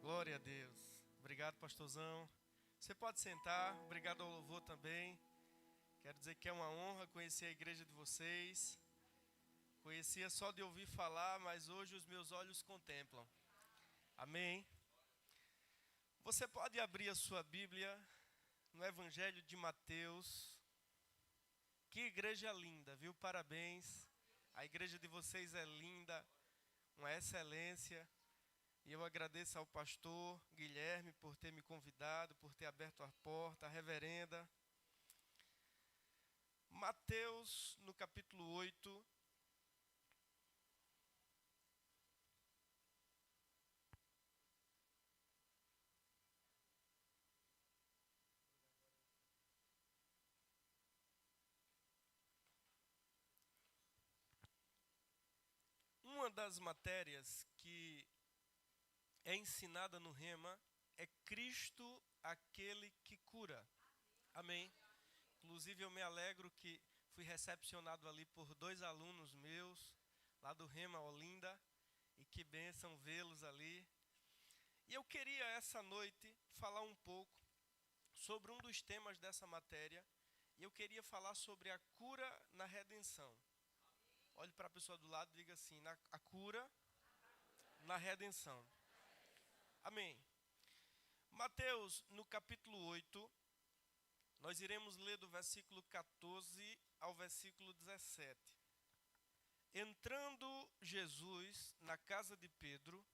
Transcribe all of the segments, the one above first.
Glória a Deus. Obrigado, pastorzão. Você pode sentar. Obrigado ao louvor também. Quero dizer que é uma honra conhecer a igreja de vocês. Conhecia só de ouvir falar, mas hoje os meus olhos contemplam. Amém. Você pode abrir a sua Bíblia no Evangelho de Mateus. Que igreja linda, viu? Parabéns. A igreja de vocês é linda, uma excelência. E eu agradeço ao pastor Guilherme por ter me convidado, por ter aberto a porta, a reverenda. Mateus, no capítulo 8. Uma das matérias que é ensinada no Rema é Cristo, aquele que cura. Amém. Inclusive eu me alegro que fui recepcionado ali por 2 alunos meus, lá do Rema Olinda, e que bênção vê-los ali. E eu queria essa noite falar um pouco sobre um dos temas dessa matéria, e eu queria falar sobre a cura na redenção. Olhe para a pessoa do lado e diga assim, a cura na redenção. Amém. Mateus, no capítulo 8, nós iremos ler do versículo 14 ao versículo 17. Entrando Jesus na casa de Pedro,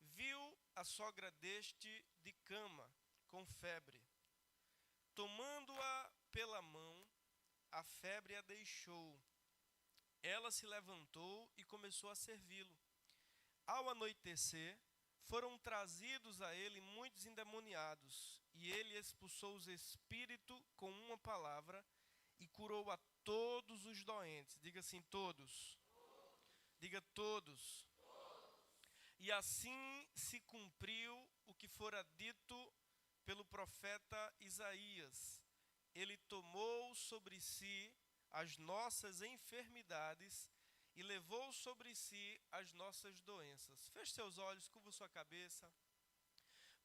viu a sogra deste de cama, com febre. Tomando-a pela mão, a febre a deixou. Ela se levantou e começou a servi-lo. Ao anoitecer, foram trazidos a ele muitos endemoniados, e ele expulsou os espíritos com uma palavra e curou a todos os doentes. Diga assim, todos. Diga todos. E assim se cumpriu o que fora dito pelo profeta Isaías. Ele tomou sobre si as nossas enfermidades e levou sobre si as nossas doenças. Feche seus olhos, curva sua cabeça.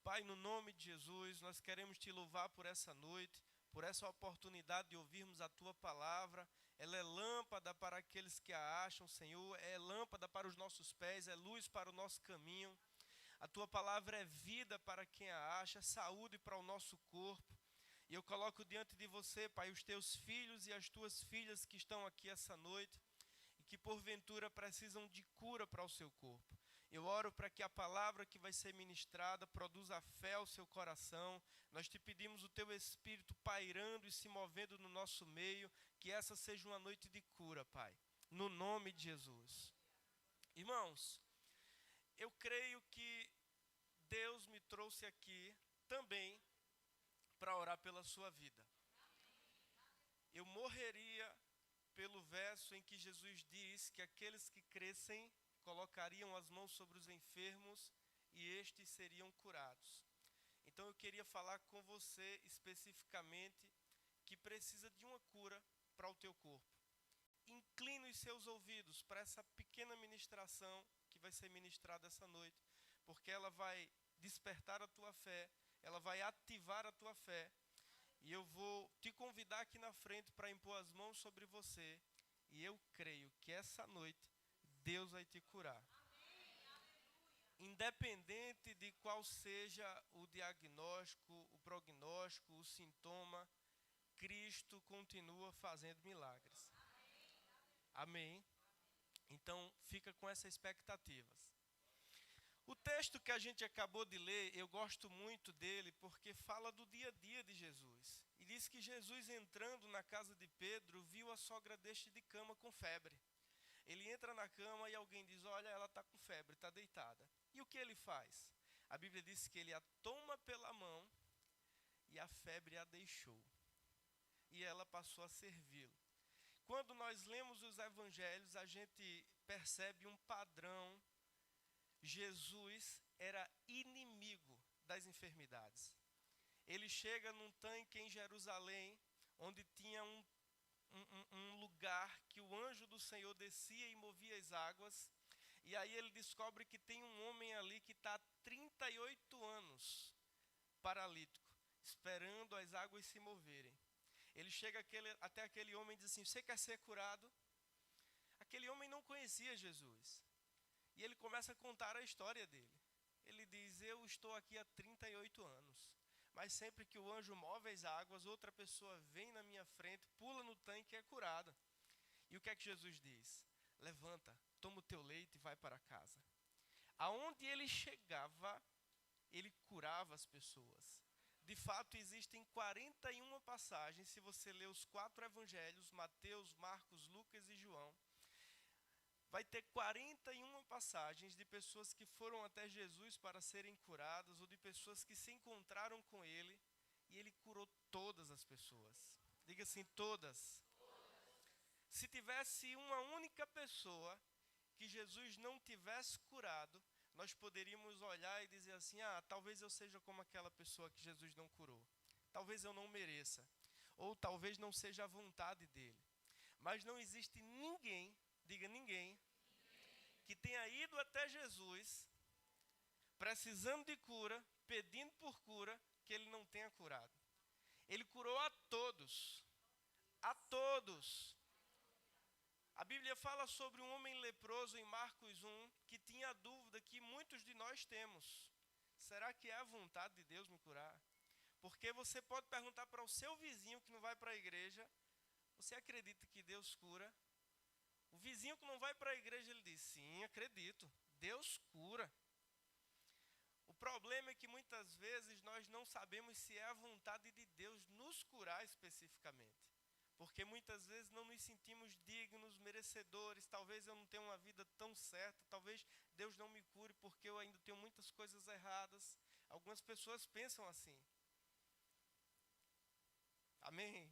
Pai, no nome de Jesus, nós queremos te louvar por essa noite, por essa oportunidade de ouvirmos a tua palavra. Ela é lâmpada para aqueles que a acham, Senhor, é lâmpada para os nossos pés, é luz para o nosso caminho. A tua palavra é vida para quem a acha, saúde para o nosso corpo. E eu coloco diante de você, Pai, os teus filhos e as tuas filhas que estão aqui essa noite e que porventura precisam de cura para o seu corpo. Eu oro para que a palavra que vai ser ministrada produza fé ao seu coração. Nós te pedimos o teu Espírito pairando e se movendo no nosso meio, que essa seja uma noite de cura, Pai, no nome de Jesus. Irmãos, eu creio que Deus me trouxe aqui também para orar pela sua vida. Eu morreria pelo verso em que Jesus diz que aqueles que crescem colocariam as mãos sobre os enfermos e estes seriam curados. Então eu queria falar com você especificamente que precisa de uma cura para o teu corpo. Inclina os seus ouvidos para essa pequena ministração que vai ser ministrada essa noite, porque ela vai despertar a tua fé, ela vai ativar a tua fé. E eu vou te convidar aqui na frente para impor as mãos sobre você. E eu creio que essa noite Deus vai te curar. Independente de qual seja o diagnóstico, o prognóstico, o sintoma, Cristo continua fazendo milagres. Amém? Então fica com essas expectativas. O texto que a gente acabou de ler, eu gosto muito dele porque fala do dia a dia de Jesus. E diz que Jesus, entrando na casa de Pedro, viu a sogra deste de cama com febre. Ele entra na cama e alguém diz, olha, ela está com febre, está deitada. E o que ele faz? A Bíblia diz que ele a toma pela mão e a febre a deixou. E ela passou a servi-lo. Quando nós lemos os evangelhos, a gente percebe um padrão. Jesus era inimigo das enfermidades. Ele chega num tanque em Jerusalém, onde tinha um lugar que o anjo do Senhor descia e movia as águas. E aí ele descobre que tem um homem ali que está há 38 anos paralítico, esperando as águas se moverem. Ele chega até aquele homem e diz assim: você quer ser curado? Aquele homem não conhecia Jesus. E ele começa a contar a história dele. Ele diz: eu estou aqui há 38 anos. Mas sempre que o anjo move as águas, outra pessoa vem na minha frente, pula no tanque e é curada. E o que é que Jesus diz? Levanta, toma o teu leite e vai para casa. Aonde ele chegava, ele curava as pessoas. De fato, existem 41 passagens, se você ler os 4 evangelhos, Mateus, Marcos, Lucas e João, vai ter 41 passagens de pessoas que foram até Jesus para serem curadas, ou de pessoas que se encontraram com ele, e ele curou todas as pessoas. Diga assim, todas. Se tivesse uma única pessoa que Jesus não tivesse curado, nós poderíamos olhar e dizer assim: talvez eu seja como aquela pessoa que Jesus não curou. Talvez eu não mereça. Ou talvez não seja a vontade dele. Mas não existe ninguém, diga ninguém, que tenha ido até Jesus, precisando de cura, pedindo por cura, que ele não tenha curado. Ele curou a todos. A todos. A Bíblia fala sobre um homem leproso em Marcos 1, que tinha a dúvida que muitos de nós temos. Será que é a vontade de Deus me curar? Porque você pode perguntar para o seu vizinho que não vai para a igreja: você acredita que Deus cura? O vizinho que não vai para a igreja, ele diz: sim, acredito, Deus cura. O problema é que muitas vezes nós não sabemos se é a vontade de Deus nos curar especificamente. Porque muitas vezes não nos sentimos dignos, merecedores. Talvez eu não tenha uma vida tão certa. Talvez Deus não me cure porque eu ainda tenho muitas coisas erradas. Algumas pessoas pensam assim. Amém?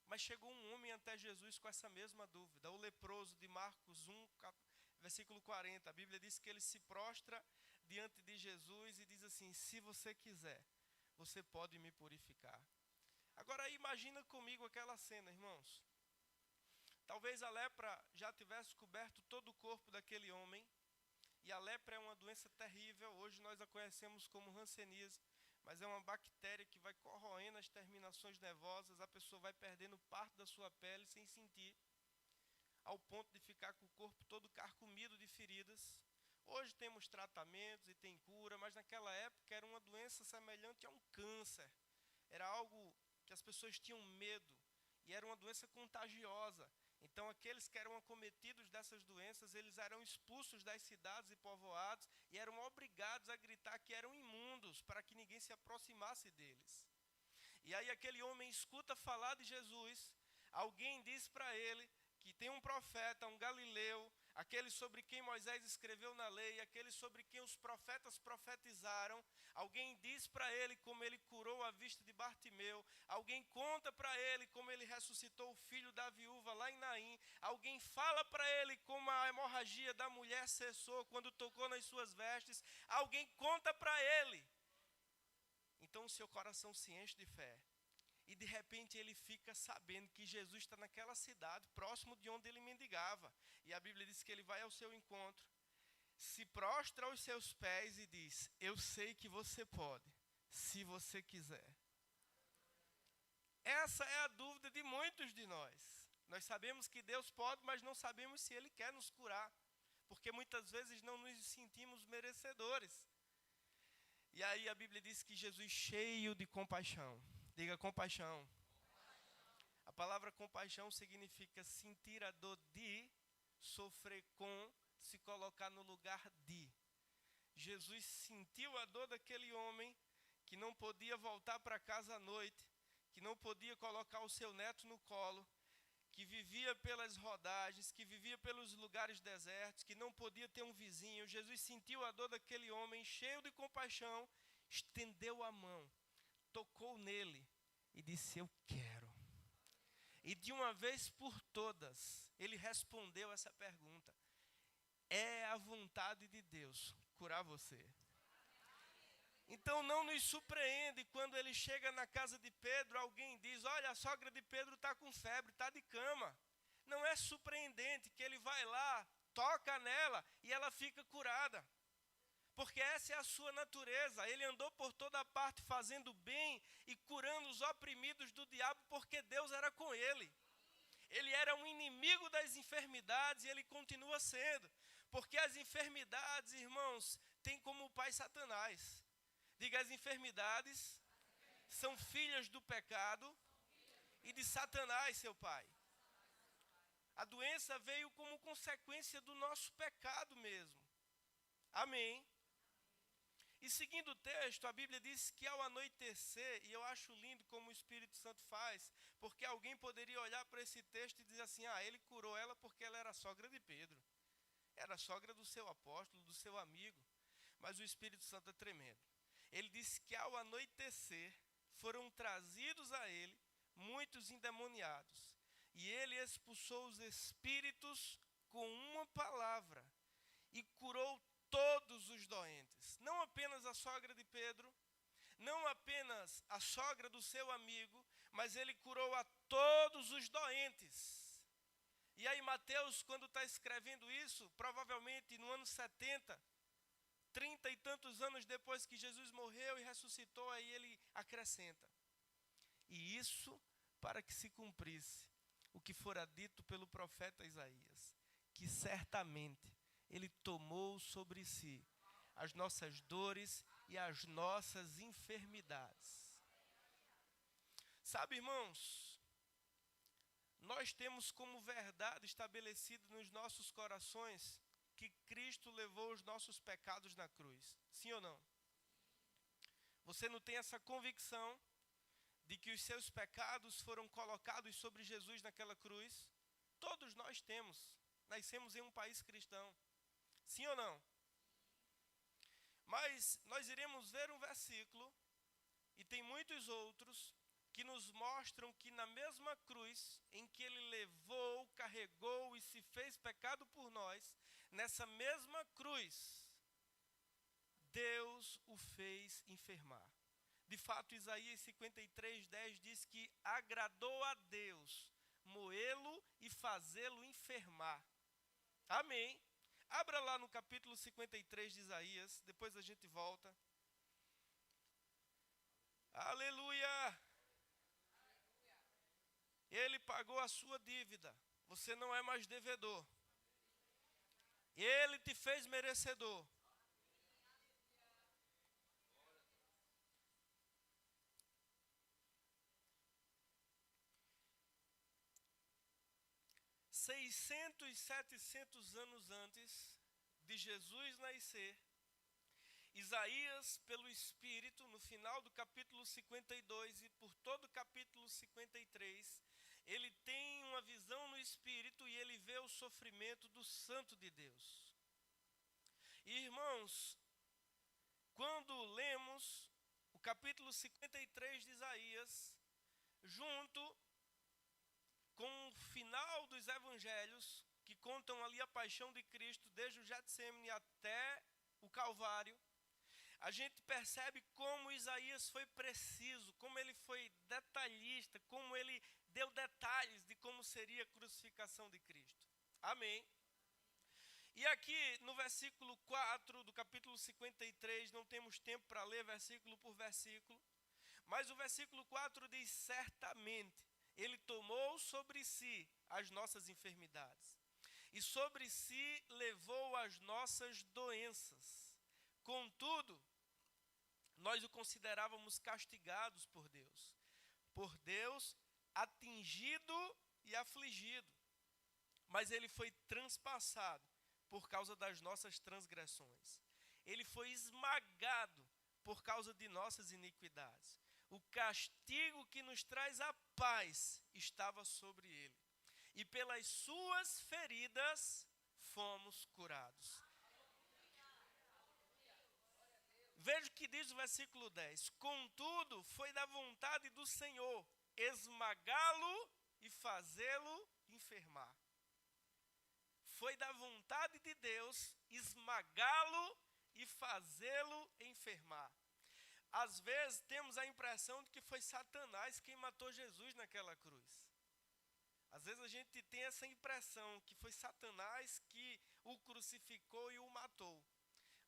Mas chegou um homem até Jesus com essa mesma dúvida. O leproso de Marcos 1, versículo 40. A Bíblia diz que ele se prostra diante de Jesus e diz assim: se você quiser, você pode me purificar. Agora imagina comigo aquela cena, irmãos. Talvez a lepra já tivesse coberto todo o corpo daquele homem. E a lepra é uma doença terrível. Hoje nós a conhecemos como hanseníase. Mas é uma bactéria que vai corroendo as terminações nervosas. A pessoa vai perdendo parte da sua pele sem sentir, ao ponto de ficar com o corpo todo carcomido de feridas. Hoje temos tratamentos e tem cura. Mas naquela época era uma doença semelhante a um câncer. Era algo que as pessoas tinham medo, e era uma doença contagiosa. Então aqueles que eram acometidos dessas doenças, eles eram expulsos das cidades e povoados, e eram obrigados a gritar que eram imundos, para que ninguém se aproximasse deles. E aí aquele homem escuta falar de Jesus, alguém diz para ele que tem um profeta, um galileu, aquele sobre quem Moisés escreveu na lei, aquele sobre quem os profetas profetizaram. Alguém diz para ele como ele curou a vista de Bartimeu. Alguém conta para ele como ele ressuscitou o filho da viúva lá em Naim. Alguém fala para ele como a hemorragia da mulher cessou quando tocou nas suas vestes. Alguém conta para ele. Então o seu coração se enche de fé. E de repente ele fica sabendo que Jesus está naquela cidade, próximo de onde ele mendigava. E a Bíblia diz que ele vai ao seu encontro, se prostra aos seus pés e diz: eu sei que você pode, se você quiser. Essa é a dúvida de muitos de nós. Nós sabemos que Deus pode, mas não sabemos se Ele quer nos curar. Porque muitas vezes não nos sentimos merecedores. E aí a Bíblia diz que Jesus, cheio de compaixão, diga compaixão. A palavra compaixão significa sentir a dor de, sofrer com, se colocar no lugar de. Jesus sentiu a dor daquele homem que não podia voltar para casa à noite, que não podia colocar o seu neto no colo, que vivia pelas rodagens, que vivia pelos lugares desertos, que não podia ter um vizinho. Jesus sentiu a dor daquele homem, cheio de compaixão, estendeu a mão, tocou nele e disse: eu quero. E de uma vez por todas, ele respondeu essa pergunta: é a vontade de Deus curar você. Então não nos surpreende quando ele chega na casa de Pedro, alguém diz: olha, a sogra de Pedro está com febre, está de cama. Não é surpreendente que ele vai lá, toca nela e ela fica curada. Porque essa é a sua natureza. Ele andou por toda parte fazendo bem e curando os oprimidos do diabo, porque Deus era com ele. Ele era um inimigo das enfermidades e ele continua sendo. Porque as enfermidades, irmãos, têm como pai Satanás. Diga, as enfermidades são filhas do pecado e de Satanás, seu pai. A doença veio como consequência do nosso pecado mesmo. Amém. E seguindo o texto, a Bíblia diz que ao anoitecer, e eu acho lindo como o Espírito Santo faz, porque alguém poderia olhar para esse texto e dizer assim, ele curou ela porque ela era sogra de Pedro. Era sogra do seu apóstolo, do seu amigo. Mas o Espírito Santo é tremendo. Ele disse que ao anoitecer, foram trazidos a ele muitos endemoniados. E ele expulsou os espíritos com uma palavra e curou todos os doentes. Não apenas a sogra de Pedro, não apenas a sogra do seu amigo, mas ele curou a todos os doentes. E aí Mateus, quando está escrevendo isso, provavelmente no ano 70, 30 e tantos anos depois que Jesus morreu e ressuscitou, aí ele acrescenta: e isso para que se cumprisse o que fora dito pelo profeta Isaías, que certamente ele tomou sobre si as nossas dores e as nossas enfermidades. Sabe, irmãos, nós temos como verdade estabelecida nos nossos corações que Cristo levou os nossos pecados na cruz. Sim ou não? Você não tem essa convicção de que os seus pecados foram colocados sobre Jesus naquela cruz? Todos nós temos. Nascemos em um país cristão. Sim ou não? Mas nós iremos ver um versículo, e tem muitos outros, que nos mostram que na mesma cruz em que ele levou, carregou e se fez pecado por nós, nessa mesma cruz, Deus o fez enfermar. De fato, Isaías 53:10 diz que agradou a Deus moê-lo e fazê-lo enfermar. Amém. Abra lá no capítulo 53 de Isaías, depois a gente volta. Aleluia! Ele pagou a sua dívida. Você não é mais devedor. Ele te fez merecedor. (600, 700 anos antes de Jesus nascer), Isaías, pelo Espírito, no final do capítulo 52 e por todo o capítulo 53, ele tem uma visão no Espírito e ele vê o sofrimento do Santo de Deus. E, irmãos, quando lemos o capítulo 53 de Isaías, junto com o final dos evangelhos, que contam ali a paixão de Cristo, desde o Getsemane até o Calvário, a gente percebe como Isaías foi preciso, como ele foi detalhista, como ele deu detalhes de como seria a crucificação de Cristo. Amém? E aqui no versículo 4 do capítulo 53, não temos tempo para ler versículo por versículo, mas o versículo 4 diz: certamente ele tomou sobre si as nossas enfermidades e sobre si levou as nossas doenças. Contudo, nós o considerávamos castigados por Deus atingido e afligido, mas ele foi transpassado por causa das nossas transgressões. Ele foi esmagado por causa de nossas iniquidades. O castigo que nos traz a paz estava sobre ele, e pelas suas feridas fomos curados. Veja o que diz o versículo 10. Contudo, foi da vontade do Senhor esmagá-lo e fazê-lo enfermar. Foi da vontade de Deus esmagá-lo e fazê-lo enfermar. Às vezes temos a impressão de que foi Satanás quem matou Jesus naquela cruz. Às vezes a gente tem essa impressão que foi Satanás que o crucificou e o matou.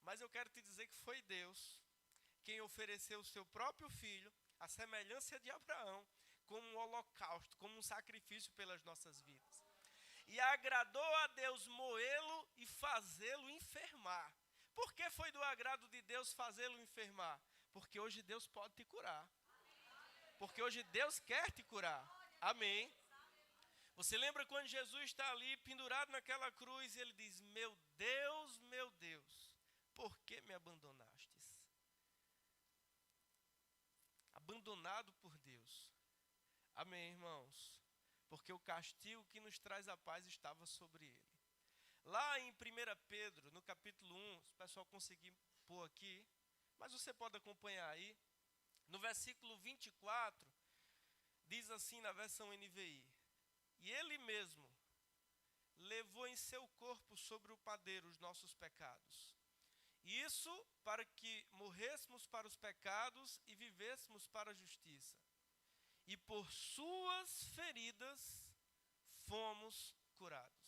Mas eu quero te dizer que foi Deus quem ofereceu o seu próprio filho, à semelhança de Abraão, como um holocausto, como um sacrifício pelas nossas vidas. E agradou a Deus moê-lo e fazê-lo enfermar. Por que foi do agrado de Deus fazê-lo enfermar? Porque hoje Deus pode te curar. Porque hoje Deus quer te curar. Amém. Você lembra quando Jesus está ali pendurado naquela cruz e ele diz: meu Deus, por que me abandonastes? Abandonado por Deus. Amém, irmãos. Porque o castigo que nos traz a paz estava sobre ele. Lá em 1 Pedro, no capítulo 1, se o pessoal conseguir pôr aqui, mas você pode acompanhar aí, no versículo 24, diz assim na versão NVI: e ele mesmo levou em seu corpo sobre o madeiro os nossos pecados. Isso para que morrêssemos para os pecados e vivêssemos para a justiça. E por suas feridas fomos curados.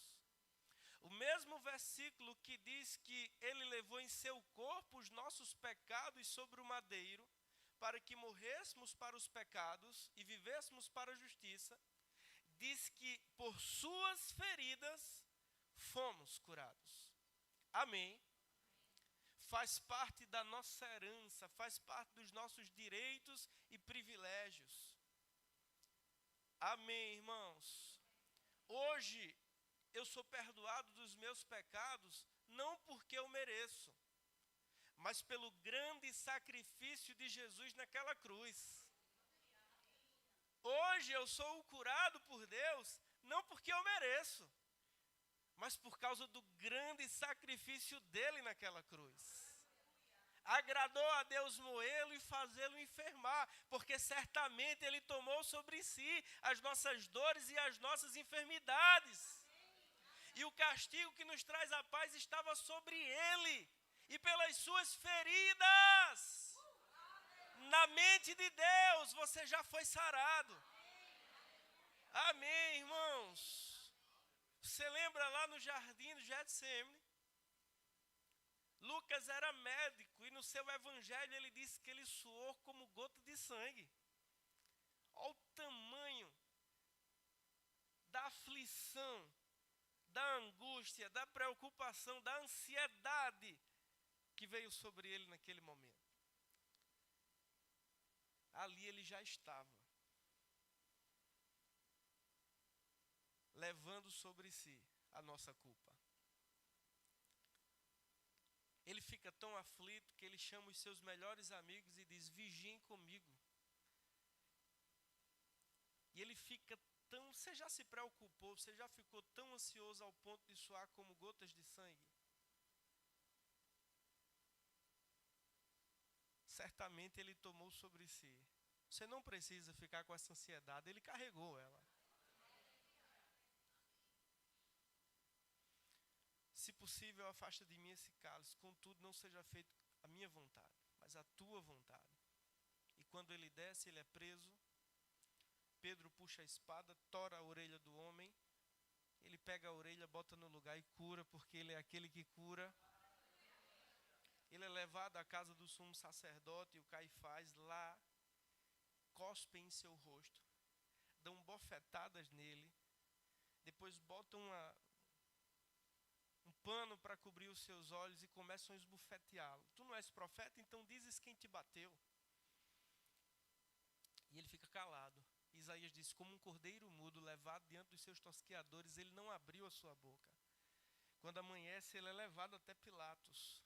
O mesmo versículo que diz que ele levou em seu corpo os nossos pecados sobre o madeiro, para que morrêssemos para os pecados e vivêssemos para a justiça, diz que por suas feridas fomos curados. Amém. Faz parte da nossa herança, faz parte dos nossos direitos e privilégios. Amém, irmãos. Hoje eu sou perdoado dos meus pecados, não porque eu mereço, mas pelo grande sacrifício de Jesus naquela cruz. Hoje eu sou curado por Deus, não porque eu mereço, mas por causa do grande sacrifício dele naquela cruz. Agradou a Deus moê-lo e fazê-lo enfermar, porque certamente ele tomou sobre si as nossas dores e as nossas enfermidades. E o castigo que nos traz a paz estava sobre ele, e pelas suas feridas, na mente de Deus, você já foi sarado. Amém, irmãos. Você lembra lá no jardim do Getsemane? Lucas era médico e no seu evangelho ele disse que ele suou como gota de sangue. Olha o tamanho da aflição, da angústia, da preocupação, da ansiedade que veio sobre ele naquele momento. Ali ele já estava, levando sobre si a nossa culpa. Ele fica tão aflito que ele chama os seus melhores amigos e diz: vigiem comigo. E ele fica tão... Você já se preocupou, você já ficou tão ansioso ao ponto de suar como gotas de sangue? Certamente ele tomou sobre si. Você não precisa ficar com essa ansiedade, ele carregou ela. Se possível, afasta de mim esse cálice, contudo não seja feito a minha vontade, mas a tua vontade. E quando ele desce, ele é preso. Pedro puxa a espada, tora a orelha do homem. Ele pega a orelha, bota no lugar e cura, porque ele é aquele que cura. Ele é levado à casa do sumo sacerdote e o Caifás lá cospem em seu rosto, dão bofetadas nele, depois botam um pano para cobrir os seus olhos e começam a esbofeteá-lo. Tu não és profeta, então dizes quem te bateu. E ele fica calado. Isaías diz: como um cordeiro mudo levado diante dos seus tosqueadores, ele não abriu a sua boca. Quando amanhece, ele é levado até Pilatos.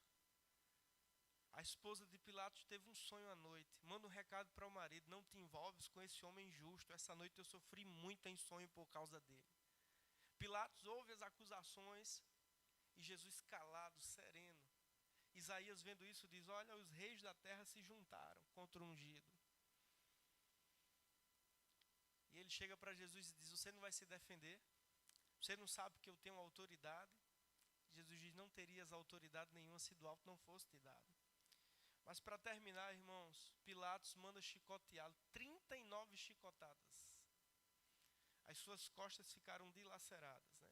A esposa de Pilatos teve um sonho à noite. Manda um recado para o marido: não te envolves com esse homem justo. Essa noite eu sofri muito em sonho por causa dele. Pilatos ouve as acusações e Jesus calado, sereno. Isaías vendo isso diz: olha, os reis da terra se juntaram contra o ungido. E ele chega para Jesus e diz: você não vai se defender? Você não sabe que eu tenho autoridade? Jesus diz: não terias autoridade nenhuma se do alto não fosse te dado. Mas para terminar, irmãos, Pilatos manda chicoteá-lo, 39 chicotadas. as suas costas ficaram dilaceradas, né?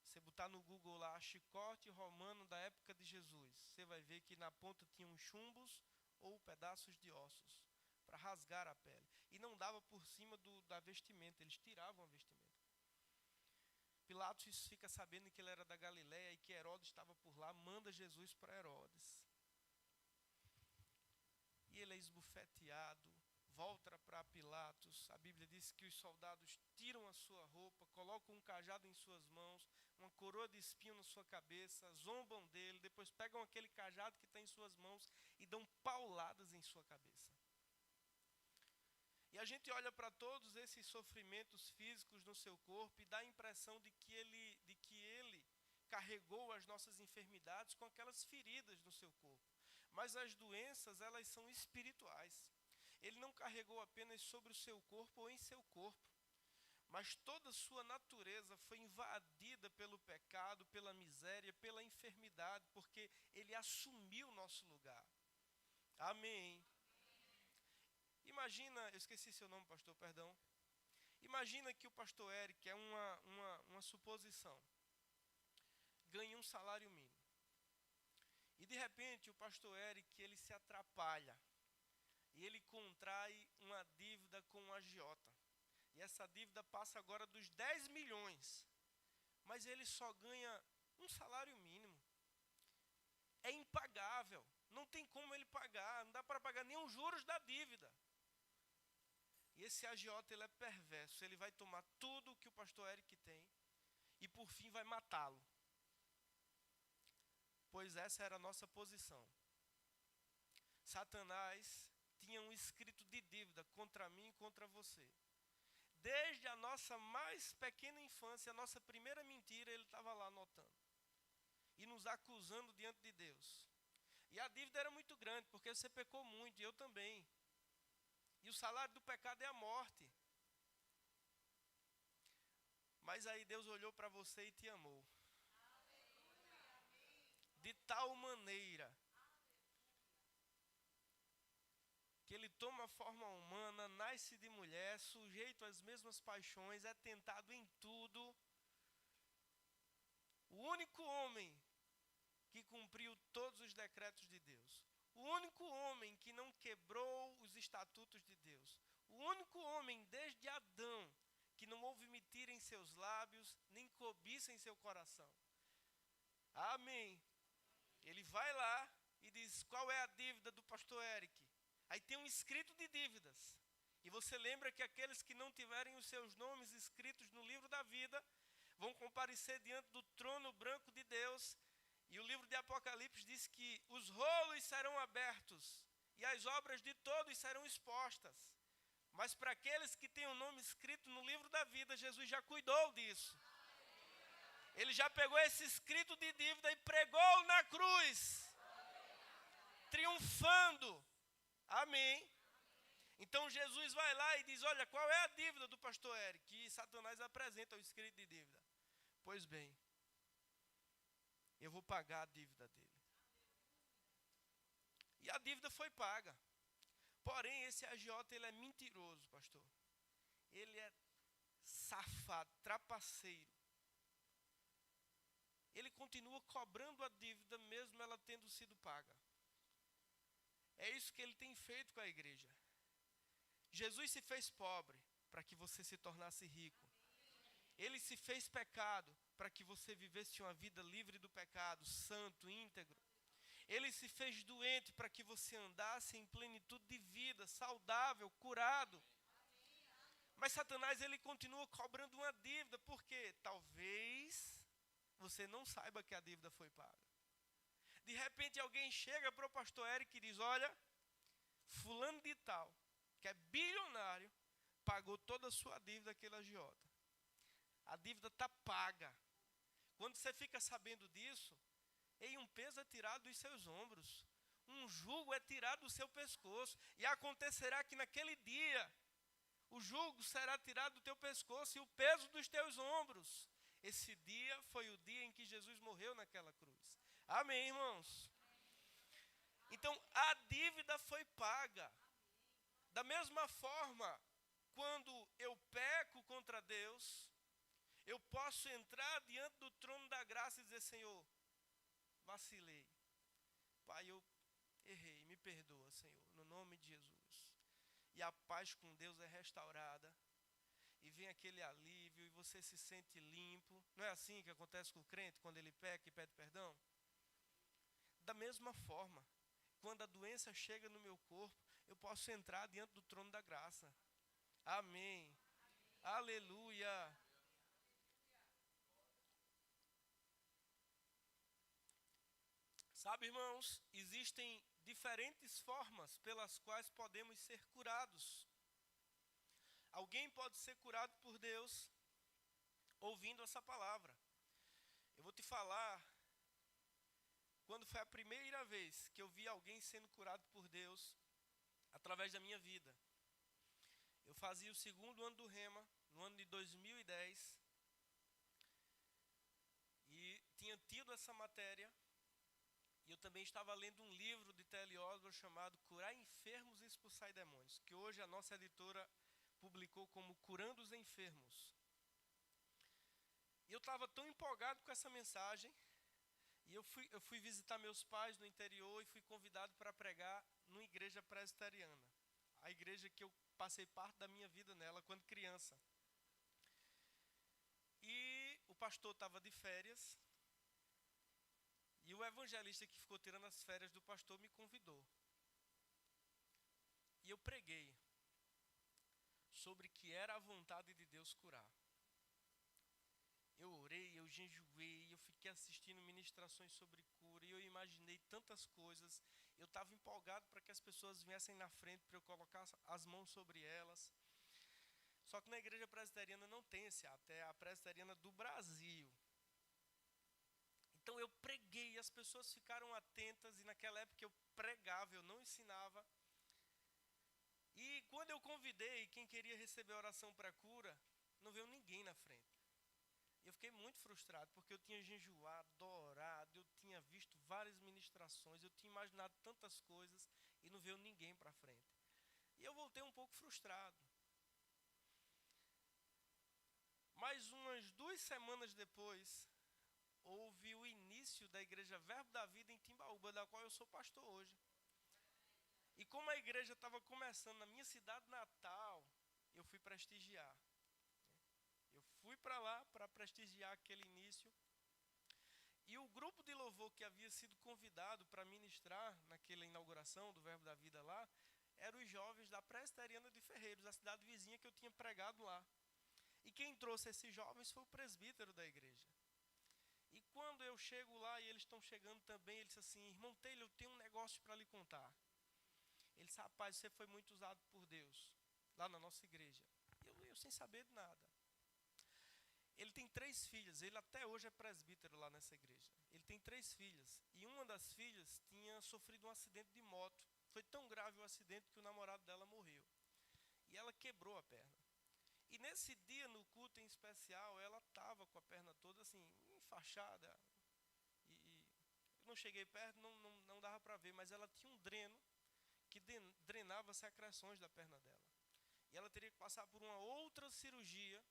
Você botar no Google lá, chicote romano da época de Jesus, você vai ver que na ponta tinham chumbos ou pedaços de ossos para rasgar a pele. E não dava por cima da vestimenta, eles tiravam a vestimenta. Pilatos fica sabendo que ele era da Galileia e que Herodes estava por lá, manda Jesus para Herodes. E ele é esbofeteado, volta para Pilatos. A Bíblia diz que os soldados tiram a sua roupa, colocam um cajado em suas mãos, uma coroa de espinho na sua cabeça, zombam dele, depois pegam aquele cajado que está em suas mãos e dão pauladas em sua cabeça. E a gente olha para todos esses sofrimentos físicos no seu corpo e dá a impressão de que ele carregou as nossas enfermidades com aquelas feridas no seu corpo. Mas as doenças, elas são espirituais. Ele não carregou apenas sobre o seu corpo ou em seu corpo, mas toda a sua natureza foi invadida pelo pecado, pela miséria, pela enfermidade, porque ele assumiu o nosso lugar. Amém. Imagina, eu esqueci seu nome, pastor, perdão. Imagina que o pastor Eric, é uma suposição, ganha um salário mínimo. E de repente o pastor Eric, ele se atrapalha. E ele contrai uma dívida com um agiota. E essa dívida passa agora dos 10 milhões. Mas ele só ganha um salário mínimo. É impagável. Não tem como ele pagar. Não dá para pagar nem os juros da dívida. E esse agiota, ele é perverso. Ele vai tomar tudo que o pastor Eric tem. E por fim vai matá-lo. Pois essa era a nossa posição. Satanás tinha um escrito de dívida contra mim e contra você. Desde a nossa mais pequena infância, a nossa primeira mentira, ele estava lá anotando. E nos acusando diante de Deus. E a dívida era muito grande, porque você pecou muito, e eu também. E o salário do pecado é a morte. Mas aí Deus olhou para você e te amou. De tal maneira que ele toma a forma humana, nasce de mulher, sujeito às mesmas paixões, é tentado em tudo. O único homem que cumpriu todos os decretos de Deus. O único homem que não quebrou os estatutos de Deus. O único homem desde Adão que não houve mentira em seus lábios, nem cobiça em seu coração. Amém. Ele vai lá e diz, qual é a dívida do pastor Eric? Aí tem um escrito de dívidas. E você lembra que aqueles que não tiverem os seus nomes escritos no livro da vida, vão comparecer diante do trono branco de Deus. E o livro de Apocalipse diz que os rolos serão abertos e as obras de todos serão expostas. Mas para aqueles que têm o nome escrito no livro da vida, Jesus já cuidou disso. Ele já pegou esse escrito de dívida e pregou na cruz, triunfando. Amém. Então Jesus vai lá e diz, olha, qual é a dívida do pastor Eric? E Satanás apresenta o escrito de dívida. Pois bem, eu vou pagar a dívida dele. E a dívida foi paga. Porém, esse agiota, ele é mentiroso, pastor. Ele é safado, trapaceiro. Ele continua cobrando a dívida, mesmo ela tendo sido paga. É isso que ele tem feito com a igreja. Jesus se fez pobre para que você se tornasse rico. Ele se fez pecado para que você vivesse uma vida livre do pecado, santo, íntegro. Ele se fez doente para que você andasse em plenitude de vida, saudável, curado. Mas Satanás, ele continua cobrando uma dívida, porque talvez você não saiba que a dívida foi paga. De repente alguém chega para o pastor Eric e diz, olha, fulano de tal, que é bilionário, pagou toda a sua dívida àquele agiota. A dívida está paga. Quando você fica sabendo disso, um peso é tirado dos seus ombros. Um jugo é tirado do seu pescoço. E acontecerá que naquele dia, o jugo será tirado do teu pescoço e o peso dos teus ombros. Esse dia foi o dia em que Jesus morreu naquela cruz. Amém, irmãos? Então, a dívida foi paga. Da mesma forma, quando eu peco contra Deus, eu posso entrar diante do trono da graça e dizer: Senhor, vacilei. Pai, eu errei, me perdoa, Senhor, no nome de Jesus. E a paz com Deus é restaurada. E vem aquele alívio e você se sente limpo. Não é assim que acontece com o crente quando ele peca e pede perdão? Da mesma forma, quando a doença chega no meu corpo, eu posso entrar diante do trono da graça. Amém. Aleluia. Sabe, irmãos, existem diferentes formas pelas quais podemos ser curados. Alguém pode ser curado por Deus ouvindo essa palavra. Eu vou te falar, quando foi a primeira vez que eu vi alguém sendo curado por Deus através da minha vida. Eu fazia o 2º ano do Rema, no ano de 2010, e tinha tido essa matéria, e eu também estava lendo um livro de T.L. Osborne chamado Curar Enfermos e Expulsar Demônios, que hoje a nossa editora publicou como Curando os Enfermos. E eu estava tão empolgado com essa mensagem, e eu fui visitar meus pais no interior e fui convidado para pregar numa igreja presbiteriana. A igreja que eu passei parte da minha vida nela quando criança. E o pastor estava de férias, e o evangelista que ficou tirando as férias do pastor me convidou. E eu preguei sobre que era a vontade de Deus curar. Eu orei, eu jejuei, eu fiquei assistindo ministrações sobre cura, e eu imaginei tantas coisas. Eu estava empolgado para que as pessoas viessem na frente para eu colocar as mãos sobre elas. Só que na igreja presbiteriana não tem esse ato, é a presbiteriana do Brasil. Então eu preguei, as pessoas ficaram atentas, e naquela época eu pregava, eu não ensinava. E quando eu convidei quem queria receber oração para cura, não veio ninguém na frente. Eu fiquei muito frustrado, porque eu tinha jejuado, orado, eu tinha visto várias ministrações, eu tinha imaginado tantas coisas, e não veio ninguém para frente. E eu voltei um pouco frustrado. Mas umas 2 semanas depois, houve o início da igreja Verbo da Vida em Timbaúba, da qual eu sou pastor hoje. E como a igreja estava começando na minha cidade natal, eu fui prestigiar. Eu fui para lá para prestigiar aquele início. E o grupo de louvor que havia sido convidado para ministrar naquela inauguração do Verbo da Vida lá, eram os jovens da Presbiteriana de Ferreiros, a cidade vizinha que eu tinha pregado lá. E quem trouxe esses jovens foi o presbítero da igreja. E quando eu chego lá e eles estão chegando também, ele disse assim: irmão Taylor, eu tenho um negócio para lhe contar. Ele disse: rapaz, você foi muito usado por Deus lá na nossa igreja. Eu sem saber de nada. Ele tem 3 filhas, ele até hoje é presbítero lá nessa igreja. Ele tem 3 filhas, e uma das filhas tinha sofrido um acidente de moto. Foi tão grave o acidente que o namorado dela morreu. E ela quebrou a perna. E nesse dia, no culto em especial, ela estava com a perna toda assim, enfaixada. Eu não cheguei perto, não dava para ver, mas ela tinha um dreno que drenava as secreções da perna dela. E ela teria que passar por uma outra cirurgia,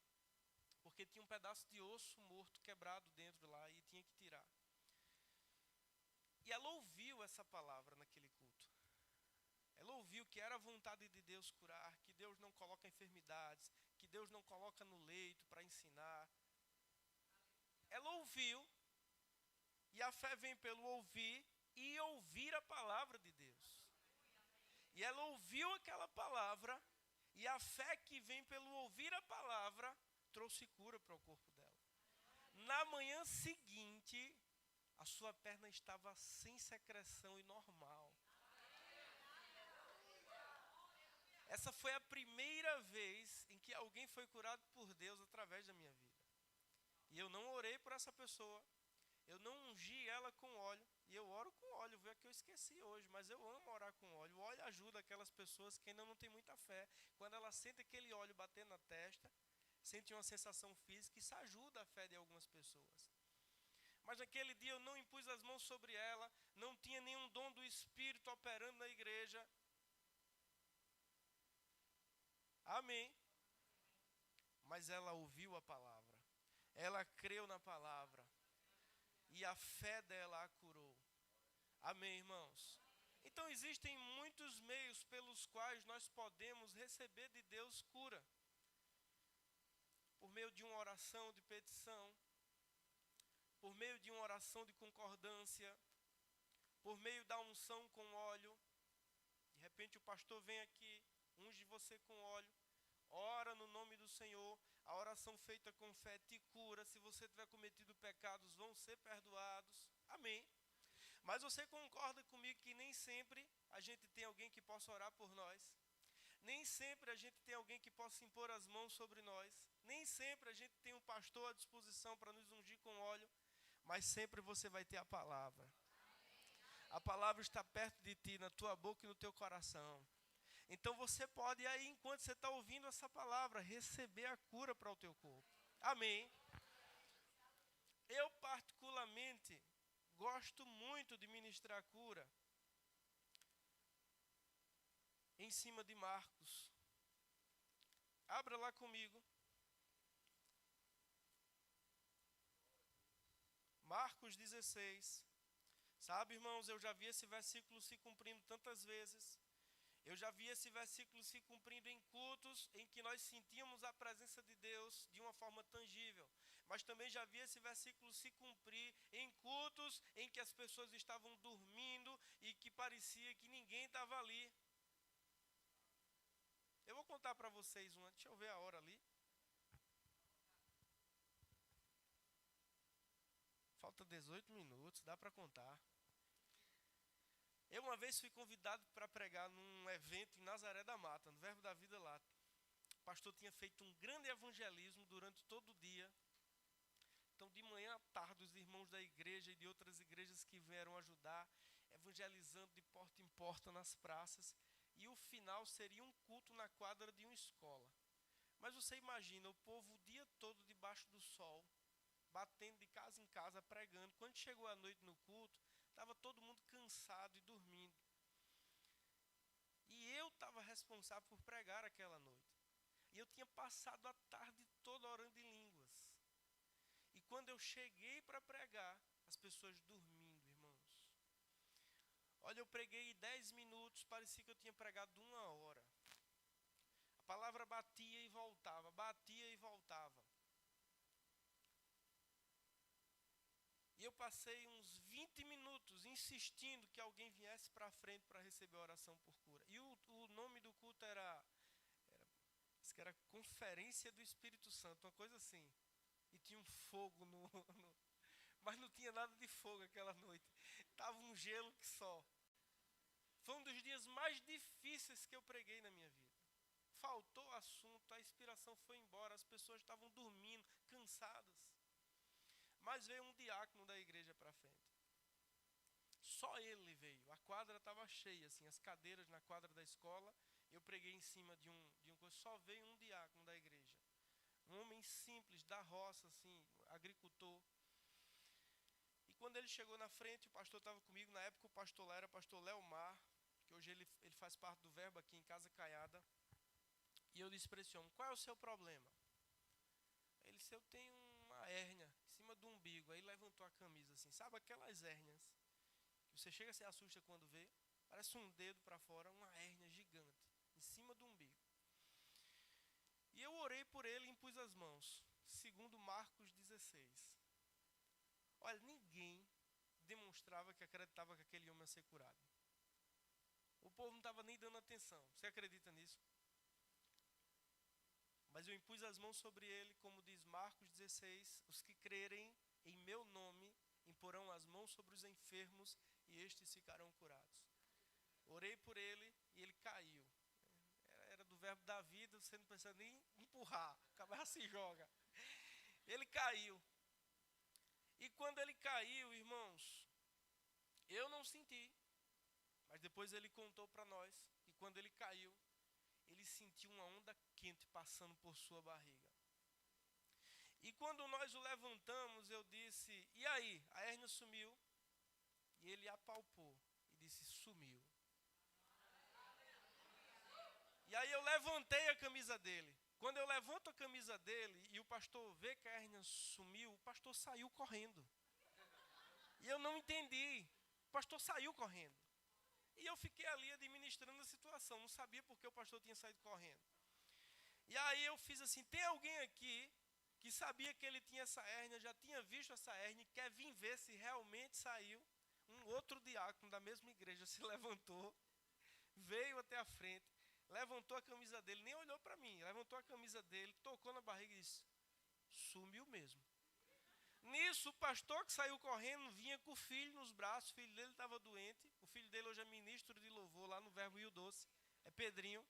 porque tinha um pedaço de osso morto quebrado dentro lá e tinha que tirar. E ela ouviu essa palavra naquele culto. Ela ouviu que era a vontade de Deus curar, que Deus não coloca enfermidades, que Deus não coloca no leito para ensinar. Ela ouviu, e a fé vem pelo ouvir e ouvir a palavra de Deus. E ela ouviu aquela palavra, e a fé que vem pelo ouvir a palavra trouxe cura para o corpo dela. Na manhã seguinte, a sua perna estava sem secreção e normal. Essa foi a primeira vez em que alguém foi curado por Deus através da minha vida. E eu não orei por essa pessoa, eu não ungi ela com óleo, e eu oro com óleo, viu, é que eu esqueci hoje, mas eu amo orar com óleo. O óleo ajuda aquelas pessoas que ainda não têm muita fé. Quando ela sente aquele óleo bater na testa, sente uma sensação física, isso ajuda a fé de algumas pessoas. Mas naquele dia eu não impus as mãos sobre ela, não tinha nenhum dom do Espírito operando na igreja. Amém. mas ela ouviu a palavra. Ela creu na palavra. E a fé dela a curou. Amém, irmãos? Então existem muitos meios pelos quais nós podemos receber de Deus cura. Por meio de uma oração de petição, por meio de uma oração de concordância, por meio da unção com óleo. De repente o pastor vem aqui, unge você com óleo, ora no nome do Senhor, a oração feita com fé te cura. Se você tiver cometido pecados, vão ser perdoados. Amém. Mas você concorda comigo que nem sempre a gente tem alguém que possa orar por nós? Nem sempre a gente tem alguém que possa impor as mãos sobre nós. Nem sempre a gente tem um pastor à disposição para nos ungir com óleo. Mas sempre você vai ter a palavra. A palavra está perto de ti, na tua boca e no teu coração. Então você pode aí, enquanto você está ouvindo essa palavra, receber a cura para o teu corpo. Amém. Eu particularmente gosto muito de ministrar cura em cima de Marcos. Abra lá comigo. Marcos 16. Sabe, irmãos, eu já vi esse versículo se cumprindo tantas vezes. Eu já vi esse versículo se cumprindo em cultos em que nós sentíamos a presença de Deus de uma forma tangível. Mas também já vi esse versículo se cumprir em cultos em que as pessoas estavam dormindo e que parecia que ninguém estava ali. Eu vou contar para vocês uma, deixa eu ver a hora ali. Falta 18 minutos, dá para contar. Eu uma vez fui convidado para pregar num evento em Nazaré da Mata, no Verbo da Vida lá. O pastor tinha feito um grande evangelismo durante todo o dia. Então, de manhã à tarde, os irmãos da igreja e de outras igrejas que vieram ajudar, evangelizando de porta em porta nas praças. E o final seria um culto na quadra de uma escola. Mas você imagina, o povo o dia todo debaixo do sol, batendo de casa em casa, pregando. Quando chegou a noite no culto, estava todo mundo cansado e dormindo. E eu estava responsável por pregar aquela noite. E eu tinha passado a tarde toda orando em línguas. E quando eu cheguei para pregar, as pessoas dormindo, irmãos. Olha, eu preguei 10 minutos, parecia que eu tinha pregado 1 hora. A palavra batia e voltava, batia e voltava. E eu passei uns 20 minutos insistindo que alguém viesse para frente para receber a oração por cura. E o nome do culto era Conferência do Espírito Santo, uma coisa assim. E tinha um fogo mas não tinha nada de fogo aquela noite. Estava um gelo que só. Foi um dos dias mais difíceis que eu preguei na minha vida. Faltou assunto, a inspiração foi embora, as pessoas estavam dormindo, cansadas. Mas veio um diácono da igreja para frente. Só ele veio. A quadra estava cheia, assim, as cadeiras na quadra da escola. Eu preguei em cima de um coisa. Só veio um diácono da igreja. Um homem simples, da roça, assim, agricultor. E quando ele chegou na frente, o pastor estava comigo. Na época o pastor lá era o pastor Leomar, que hoje ele faz parte do Verbo aqui em Casa Caiada. E eu disse para esse homem, qual é o seu problema? Ele disse, eu tenho uma hérnia em cima do umbigo. Aí levantou a camisa assim, sabe aquelas hérnias que você chega e se assusta quando vê? Parece um dedo para fora, uma hérnia gigante em cima do umbigo. E eu orei por ele e impus as mãos, segundo Marcos 16. Olha, ninguém demonstrava que acreditava que aquele homem ia ser curado. O povo não estava nem dando atenção. Você acredita nisso? Mas eu impus as mãos sobre ele, como diz Marcos 16, os que crerem em meu nome imporão as mãos sobre os enfermos e estes ficarão curados. Orei por ele e ele caiu. Era do Verbo da Vida, você não precisa nem empurrar, acaba se joga. Ele caiu. E quando ele caiu, irmãos, eu não senti. Mas depois ele contou para nós que quando ele caiu, ele sentiu uma onda quente passando por sua barriga. E quando nós o levantamos, eu disse, e aí? A hérnia sumiu? E ele apalpou e disse, sumiu. E aí eu levantei a camisa dele. Quando eu levanto a camisa dele e o pastor vê que a hérnia sumiu, o pastor saiu correndo. E eu não entendi. O pastor saiu correndo. E eu fiquei ali administrando a situação. Não sabia por que o pastor tinha saído correndo. E aí eu fiz assim, tem alguém aqui que sabia que ele tinha essa hérnia, já tinha visto essa hérnia, e quer vir ver se realmente saiu? Um outro diácono da mesma igreja se levantou, veio até a frente, levantou a camisa dele, nem olhou para mim, levantou a camisa dele, tocou na barriga e disse, sumiu mesmo. Nisso, o pastor que saiu correndo vinha com o filho nos braços, o filho dele estava doente, o filho dele hoje é ministro de louvor lá no Verbo Rio Doce, é Pedrinho.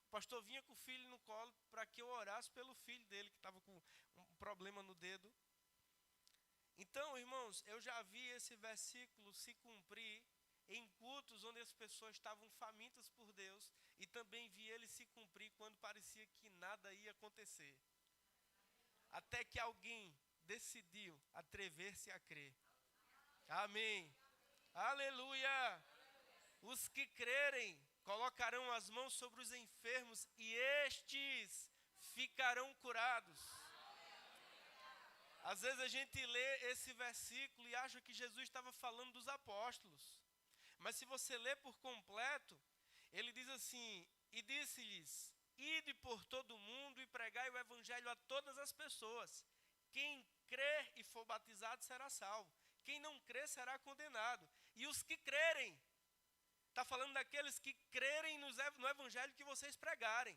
O pastor vinha com o filho no colo para que eu orasse pelo filho dele, que estava com um problema no dedo. Então, irmãos, eu já vi esse versículo se cumprir em cultos onde as pessoas estavam famintas por Deus, e também vi ele se cumprir quando parecia que nada ia acontecer. Até que alguém decidiu atrever-se a crer. Amém. Aleluia. Os que crerem colocarão as mãos sobre os enfermos e estes ficarão curados. Às vezes a gente lê esse versículo e acha que Jesus estava falando dos apóstolos. Mas se você lê por completo, ele diz assim, e disse-lhes, ide por todo o mundo e pregai o evangelho a todas as pessoas. Quem crer e for batizado será salvo. Quem não crer será condenado. E os que crerem, está falando daqueles que crerem no evangelho que vocês pregarem.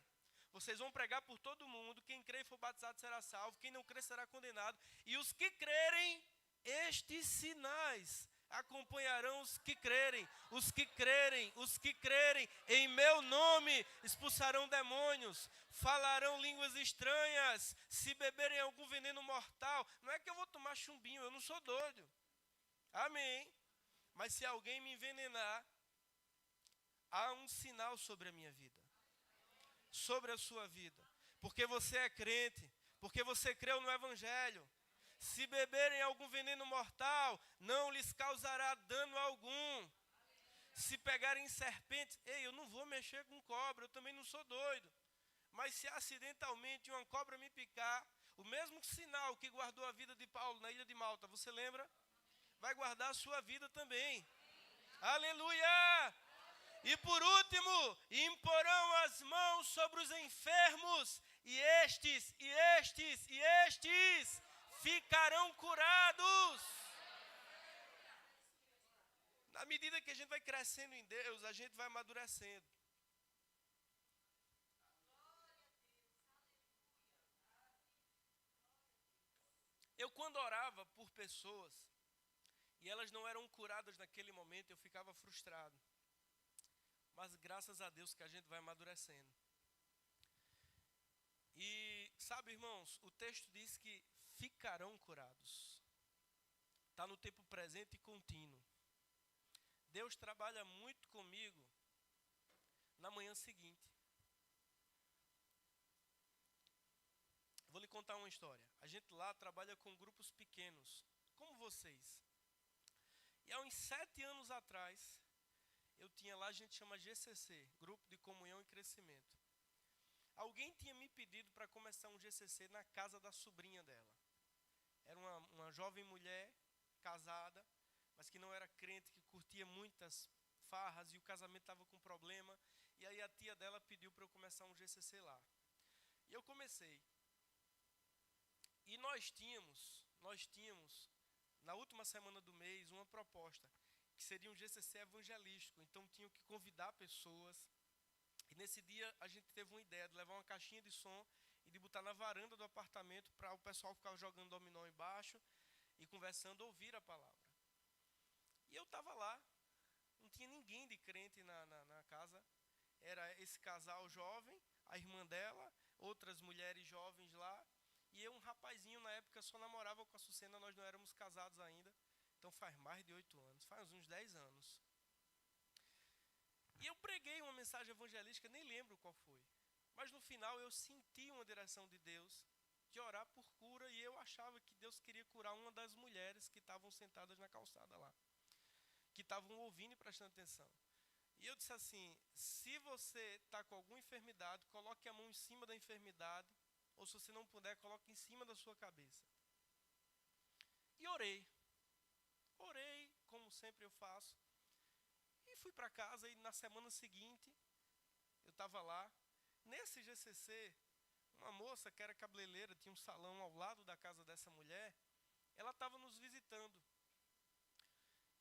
Vocês vão pregar por todo o mundo. Quem crer e for batizado será salvo. Quem não crer será condenado. E os que crerem, estes sinais acompanharão os que crerem. Os que crerem em meu nome expulsarão demônios, falarão línguas estranhas, se beberem algum veneno mortal. Não é que eu vou tomar chumbinho, eu não sou doido. Amém. Mas se alguém me envenenar, há um sinal sobre a minha vida, sobre a sua vida, porque você é crente, porque você creu no evangelho. Se beberem algum veneno mortal, não lhes causará dano algum. Se pegarem serpentes, eu não vou mexer com cobra, eu também não sou doido. Mas se acidentalmente uma cobra me picar, o mesmo sinal que guardou a vida de Paulo na ilha de Malta, você lembra? Vai guardar a sua vida também. Aleluia! E por último, imporão as mãos sobre os enfermos, e estes ficarão curados. Na medida que a gente vai crescendo em Deus, a gente vai amadurecendo. Eu quando orava por pessoas, e elas não eram curadas naquele momento, eu ficava frustrado. Mas graças a Deus que a gente vai amadurecendo. E sabe, irmãos, o texto diz que ficarão curados. Está no tempo presente e contínuo. Deus trabalha muito comigo na manhã seguinte. Vou lhe contar uma história. A gente lá trabalha com grupos pequenos, como vocês. E há uns 7 anos atrás, eu tinha lá, a gente chama GCC, Grupo de Comunhão e Crescimento. Alguém tinha me pedido para começar um GCC na casa da sobrinha dela. Era uma jovem mulher, casada, mas que não era crente, que curtia muitas farras e o casamento estava com problema. E aí a tia dela pediu para eu começar um GCC lá. E eu comecei. E nós tínhamos, na última semana do mês, uma proposta, que seria um GCC evangelístico. Então tinham que convidar pessoas. E nesse dia a gente teve uma ideia de levar uma caixinha de som e de botar na varanda do apartamento para o pessoal ficar jogando dominó embaixo e conversando, ouvir a palavra. E eu estava lá, não tinha ninguém de crente na casa. Era esse casal jovem, a irmã dela, outras mulheres jovens lá. E eu, um rapazinho, na época, só namorava com a Sucena, nós não éramos casados ainda. Então faz mais de 8 anos, faz uns 10 anos. E eu preguei uma mensagem evangelística, nem lembro qual foi. Mas no final eu senti uma direção de Deus, de orar por cura, e eu achava que Deus queria curar uma das mulheres que estavam sentadas na calçada lá. Que estavam ouvindo e prestando atenção. E eu disse assim: se você está com alguma enfermidade, coloque a mão em cima da enfermidade, ou se você não puder, coloque em cima da sua cabeça. E orei. Orei, como sempre eu faço. E fui para casa e na semana seguinte, eu estava lá. Nesse GCC, uma moça que era cabeleireira, tinha um salão ao lado da casa dessa mulher, ela estava nos visitando.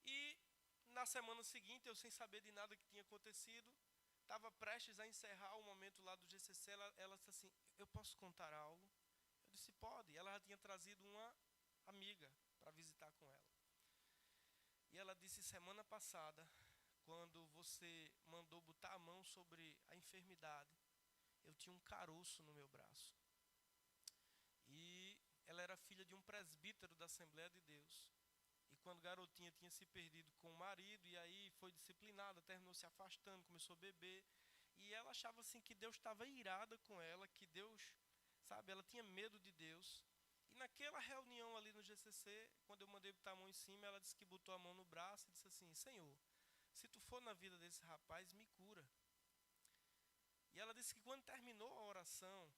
E na semana seguinte, eu sem saber de nada que tinha acontecido, estava prestes a encerrar o momento lá do GCC, ela disse assim: eu posso contar algo? Eu disse: pode. Ela já tinha trazido uma amiga para visitar com ela. E ela disse: semana passada, quando você mandou botar a mão sobre a enfermidade, eu tinha um caroço no meu braço. E ela era filha de um presbítero da Assembleia de Deus. E quando garotinha tinha se perdido com o marido, e aí foi disciplinada, terminou se afastando, começou a beber. E ela achava assim que Deus estava irada com ela, que Deus, sabe, ela tinha medo de Deus. E naquela reunião ali no GCC, quando eu mandei botar a mão em cima, ela disse que botou a mão no braço e disse assim: Senhor, se tu for na vida desse rapaz, me cura. E ela disse que quando terminou a oração,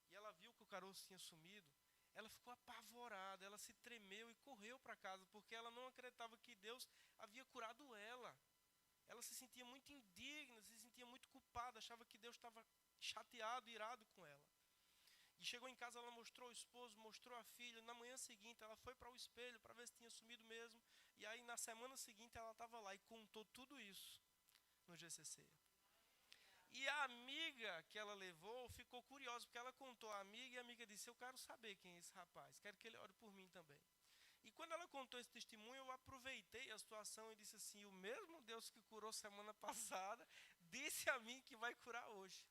e ela viu que o caroço tinha sumido, ela ficou apavorada, ela se tremeu e correu para casa, porque ela não acreditava que Deus havia curado ela. Ela se sentia muito indigna, se sentia muito culpada, achava que Deus estava chateado, irado com ela. E chegou em casa, ela mostrou o esposo, mostrou a filha. Na manhã seguinte, ela foi para o espelho para ver se tinha sumido mesmo. E aí, na semana seguinte, ela estava lá e contou tudo isso no GCC. E a amiga que ela levou ficou curiosa, porque ela contou à amiga, e a amiga disse: eu quero saber quem é esse rapaz, quero que ele ore por mim também. E quando ela contou esse testemunho, eu aproveitei a situação e disse assim: o mesmo Deus que curou semana passada, disse a mim que vai curar hoje.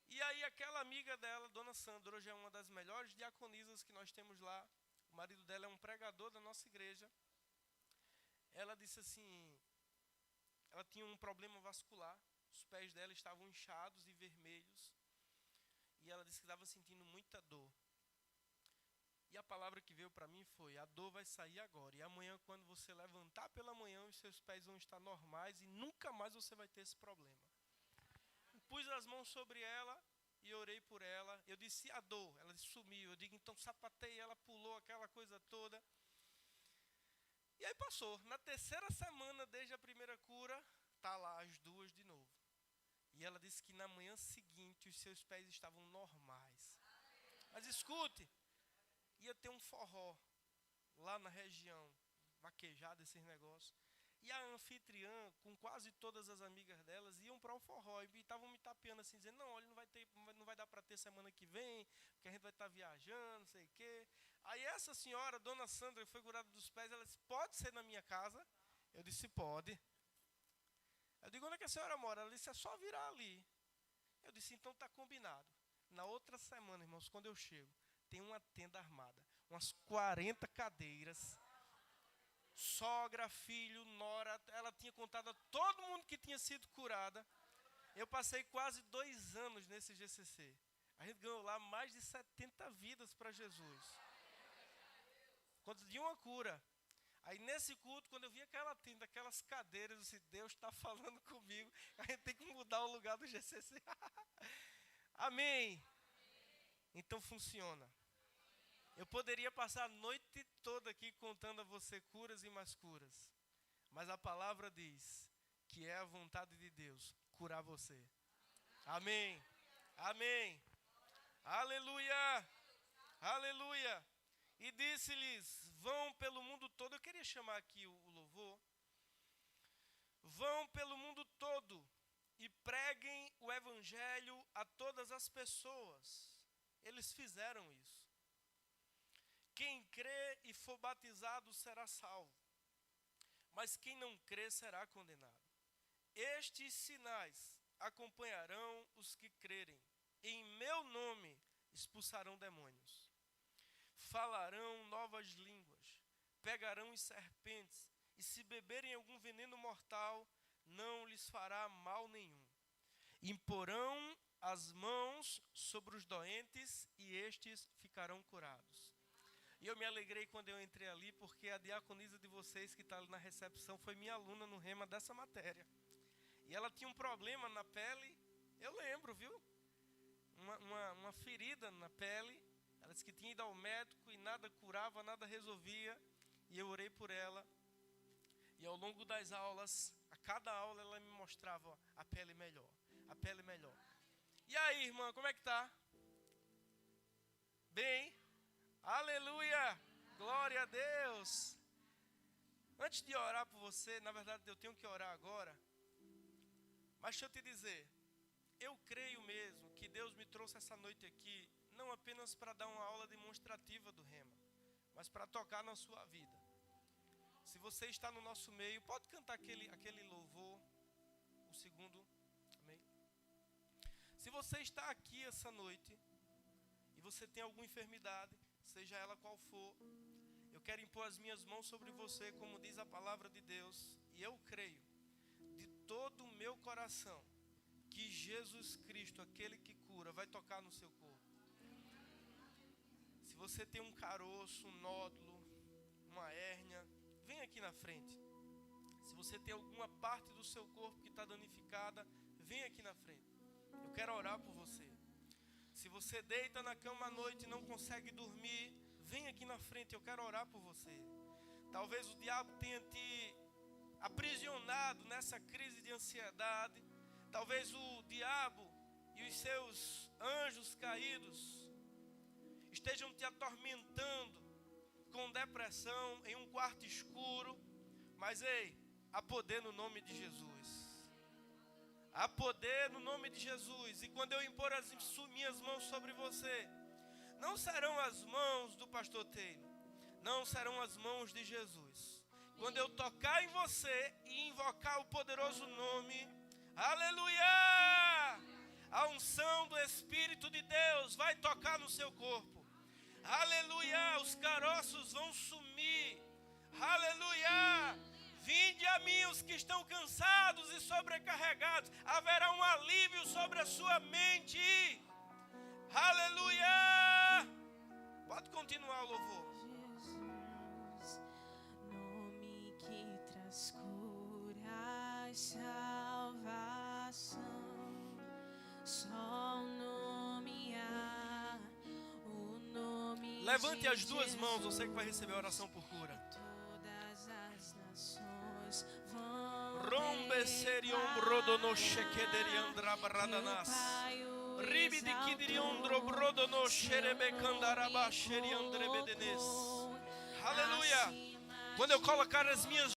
E aí aquela amiga dela, Dona Sandra, hoje é uma das melhores diaconisas que nós temos lá. O marido dela é um pregador da nossa igreja. Ela disse assim, ela tinha um problema vascular. Os pés dela estavam inchados e vermelhos. E ela disse que estava sentindo muita dor. E a palavra que veio para mim foi: a dor vai sair agora. E amanhã, quando você levantar pela manhã, os seus pés vão estar normais e nunca mais você vai ter esse problema. Pus as mãos sobre ela e orei por ela. Eu disse: a dor? Ela disse: sumiu. Eu digo: então sapatei. Ela pulou aquela coisa toda. E aí passou. Na terceira semana, desde a primeira cura, tá lá as duas de novo. E ela disse que na manhã seguinte os seus pés estavam normais. Mas escute, ia ter um forró lá na região, vaquejada, esses negócios. E a anfitriã, com quase todas as amigas delas, iam para o forró e estavam me tapeando assim, dizendo: não, olha, não vai dar para ter semana que vem, porque a gente vai estar viajando, não sei o quê. Aí essa senhora, Dona Sandra, que foi curada dos pés, ela disse: pode ser na minha casa? Eu disse: pode. Eu digo: onde é que a senhora mora? Ela disse: é só virar ali. Eu disse: então está combinado. Na outra semana, irmãos, quando eu chego, tem uma tenda armada, umas 40 cadeiras, sogra, filho, nora, ela tinha contado a todo mundo que tinha sido curada. Eu passei quase 2 anos nesse GCC. A gente ganhou lá mais de 70 vidas para Jesus. Quando de uma cura. Aí nesse culto, quando eu vi aquela tenda, aquelas cadeiras, eu disse: Deus está falando comigo, a gente tem que mudar o lugar do GCC. Amém. Então funciona. Eu poderia passar a noite toda aqui contando a você curas e mais curas. Mas a palavra diz que é a vontade de Deus curar você. Amém. Amém. Aleluia. Aleluia. E disse-lhes: vão pelo mundo todo. Eu queria chamar aqui o louvor. Vão pelo mundo todo e preguem o evangelho a todas as pessoas. Eles fizeram isso. Quem crê e for batizado será salvo, mas quem não crê será condenado. Estes sinais acompanharão os que crerem. Em meu nome expulsarão demônios. Falarão novas línguas. Pegarão em serpentes. E se beberem algum veneno mortal, não lhes fará mal nenhum. Imporão as mãos sobre os doentes e estes ficarão curados. E eu me alegrei quando eu entrei ali, porque a diaconisa de vocês que está ali na recepção foi minha aluna no rema dessa matéria. E ela tinha um problema na pele, eu lembro, viu? Uma ferida na pele. Ela disse que tinha ido ao médico e nada curava, nada resolvia. E eu orei por ela. E ao longo das aulas, a cada aula ela me mostrava, ó, a pele melhor, a pele melhor. E aí, irmã, como é que tá? Bem? Aleluia! Glória a Deus! Antes de orar por você, na verdade eu tenho que orar agora. Mas deixa eu te dizer, eu creio mesmo que Deus me trouxe essa noite aqui, não apenas para dar uma aula demonstrativa do rema, mas para tocar na sua vida. Se você está no nosso meio, pode cantar aquele louvor, o segundo, amém? Se você está aqui essa noite, e você tem alguma enfermidade, seja ela qual for, eu quero impor as minhas mãos sobre você, como diz a palavra de Deus, e eu creio, de todo o meu coração, que Jesus Cristo, aquele que cura, vai tocar no seu corpo. Se você tem um caroço, um nódulo, uma hérnia, vem aqui na frente. Se você tem alguma parte do seu corpo que está danificada, vem aqui na frente. Eu quero orar por você. Se você deita na cama à noite e não consegue dormir, vem aqui na frente, eu quero orar por você. Talvez o diabo tenha te aprisionado nessa crise de ansiedade. Talvez o diabo e os seus anjos caídos estejam te atormentando com depressão em um quarto escuro. Mas ei, há poder no nome de Jesus. Há poder no nome de Jesus. E quando eu impor as minhas mãos sobre você, não serão as mãos do pastor Taylor, não serão as mãos de Jesus. Quando eu tocar em você e invocar o poderoso nome, aleluia! A unção do Espírito de Deus vai tocar no seu corpo. Aleluia! Os caroços vão sumir. Aleluia! Vinde a mim os que estão cansados e sobrecarregados. Haverá um alívio sobre a sua mente. Aleluia! Pode continuar o louvor. Jesus, nome que traz cura e salvação. Só o nome há, o nome. Levante as duas mãos, você que vai receber a oração por cura. Todas as nações vão Rombe serium brodono shekederian drabaradanas. Ribi de kidiriondro brodono sherebekandarabash sheriandrebedenes. Aleluia! Quando eu colocar as minhas